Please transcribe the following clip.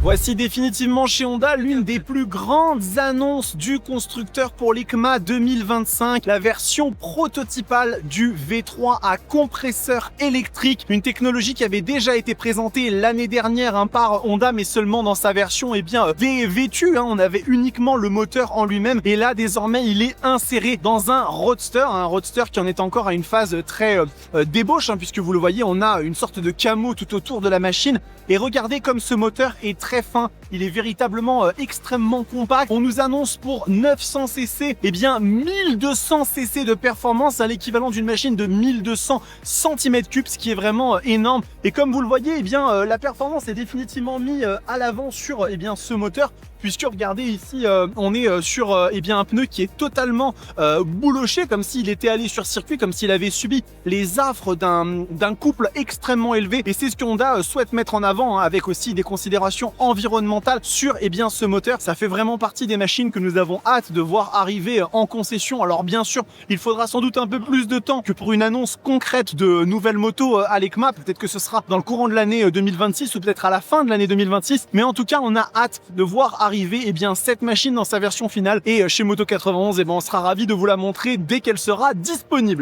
Voici définitivement chez Honda l'une des plus grandes annonces du constructeur pour l'EICMA 2025, la version prototypale du V3 à compresseur électrique, une technologie qui avait déjà été présentée l'année dernière par Honda, mais seulement dans sa version V2, on avait uniquement le moteur en lui-même, et là désormais il est inséré dans un roadster qui en est encore à une phase très d'ébauche, puisque vous le voyez, on a une sorte de camo tout autour de la machine, et regardez comme ce moteur est très fin, il est véritablement extrêmement compact. On nous annonce pour 900 cc, 1200 cc de performance, à l'équivalent d'une machine de 1200 cm3, ce qui est vraiment énorme. Et comme vous le voyez, la performance est définitivement mise à l'avant sur ce moteur, puisque regardez ici, on est sur un pneu qui est totalement bouloché, comme s'il était allé sur circuit, comme s'il avait subi les affres d'un couple extrêmement élevé. Et c'est ce que Honda souhaite mettre en avant, avec aussi des considérations environnementales sur ce moteur. Ça fait vraiment partie des machines que nous avons hâte de voir arriver en concession. Alors bien sûr, il faudra sans doute un peu plus de temps que pour une annonce concrète de nouvelles motos à l'EICMA. Peut-être que ce sera dans le courant de l'année 2026 ou peut-être à la fin de l'année 2026. Mais en tout cas, on a hâte de voir arriver cette machine dans sa version finale. Et chez Moto91, on sera ravis de vous la montrer dès qu'elle sera disponible.